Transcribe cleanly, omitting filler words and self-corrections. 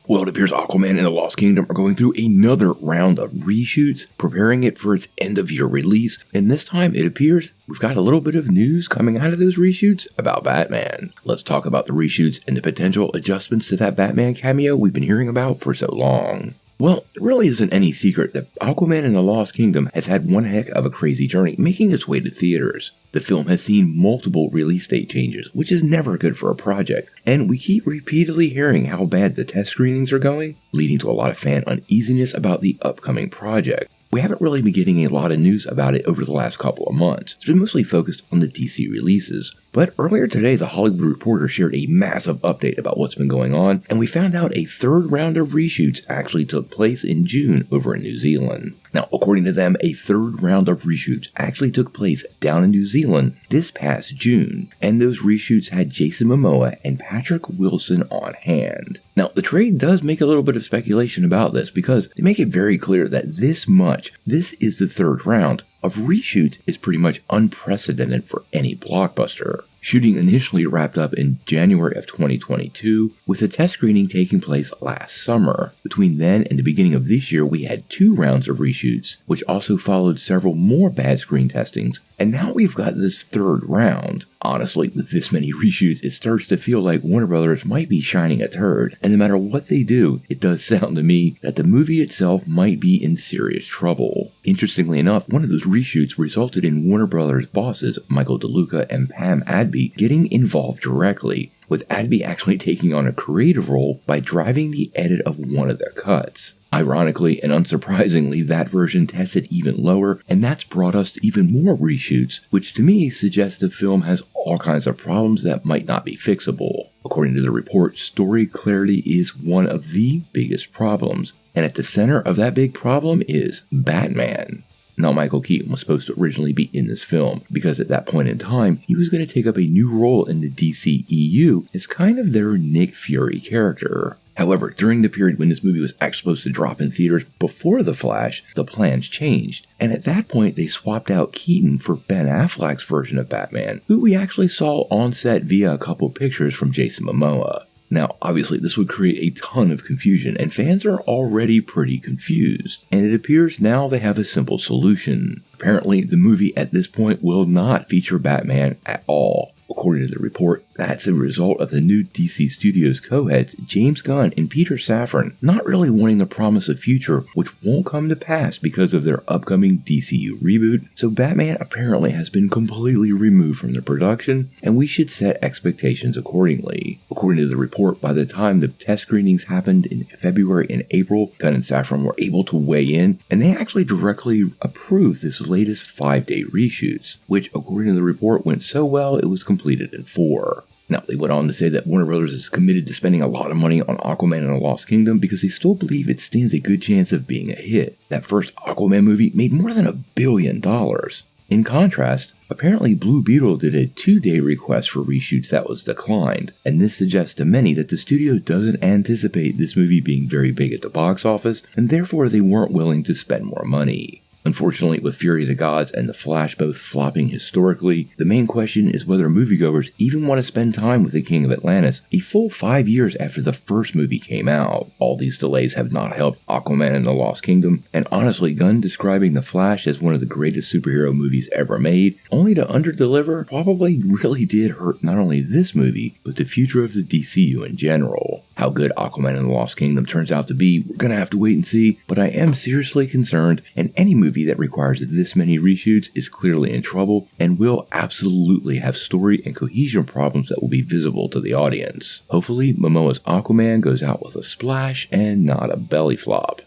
Well, it appears Aquaman and the Lost Kingdom are going through another round of reshoots, preparing it for its end-of-year release, and this time it appears we've got a little bit of news coming out of those reshoots about Batman. Let's talk about the reshoots and the potential adjustments to that Batman cameo we've been hearing about for so long. Well, it really isn't any secret that Aquaman and the Lost Kingdom has had one heck of a crazy journey making its way to theaters. The film has seen multiple release date changes, which is never good for a project, and we keep repeatedly hearing how bad the test screenings are going, leading to a lot of fan uneasiness about the upcoming project. We haven't really been getting a lot of news about it over the last couple of months. It's been mostly focused on the DC releases. But earlier today, the Hollywood Reporter shared a massive update about what's been going on, and we found out a third round of reshoots actually took place in June over in New Zealand. Now, according to them, a third round of reshoots actually took place down in New Zealand this past June, and those reshoots had Jason Momoa and Patrick Wilson on hand. Now, the trade does make a little bit of speculation about this because they make it very clear that this is the third round of reshoots is pretty much unprecedented for any blockbuster. Shooting initially wrapped up in January of 2022, with the test screening taking place last summer. Between then and the beginning of this year, we had 2 rounds of reshoots, which also followed several more bad screen testings, and now we've got this third round. Honestly, with this many reshoots, it starts to feel like Warner Brothers might be shining a turd, and no matter what they do, it does sound to me that the movie itself might be in serious trouble. Interestingly enough, one of those reshoots resulted in Warner Brothers bosses Michael DeLuca and Pam Adby getting involved directly, with Adby actually taking on a creative role by driving the edit of one of their cuts. Ironically and unsurprisingly, that version tested even lower, and that's brought us to even more reshoots, which to me suggests the film has all kinds of problems that might not be fixable. According to the report, story clarity is one of the biggest problems, and at the center of that big problem is Batman. Now, Michael Keaton was supposed to originally be in this film, because at that point in time, he was going to take up a new role in the DCEU as kind of their Nick Fury character. However, during the period when this movie was actually supposed to drop in theaters before The Flash, the plans changed, and at that point they swapped out Keaton for Ben Affleck's version of Batman, who we actually saw on set via a couple pictures from Jason Momoa. Now, obviously, this would create a ton of confusion, and fans are already pretty confused, and it appears now they have a simple solution. Apparently, the movie at this point will not feature Batman at all. According to the report, that's a result of the new DC Studios co-heads James Gunn and Peter Safran not really wanting to promise a future which won't come to pass because of their upcoming DCU reboot, so Batman apparently has been completely removed from the production, and we should set expectations accordingly. According to the report, by the time the test screenings happened in February and April, Gunn and Safran were able to weigh in, and they actually directly approved this latest 5-day reshoots, which according to the report went so well it was completed in 4. Now, they went on to say that Warner Brothers is committed to spending a lot of money on Aquaman and the Lost Kingdom because they still believe it stands a good chance of being a hit. That first Aquaman movie made more than $1 billion. In contrast, apparently Blue Beetle did a 2-day request for reshoots that was declined, and this suggests to many that the studio doesn't anticipate this movie being very big at the box office, and therefore they weren't willing to spend more money. Unfortunately, with Fury of the Gods and The Flash both flopping historically, the main question is whether moviegoers even want to spend time with the King of Atlantis a full 5 years after the first movie came out. All these delays have not helped Aquaman and the Lost Kingdom, and honestly, Gunn describing The Flash as one of the greatest superhero movies ever made, only to underdeliver, probably really did hurt not only this movie, but the future of the DCU in general. How good Aquaman and the Lost Kingdom turns out to be, we're gonna have to wait and see, but I am seriously concerned, and any movie that requires this many reshoots is clearly in trouble and will absolutely have story and cohesion problems that will be visible to the audience. Hopefully, Momoa's Aquaman goes out with a splash and not a belly flop.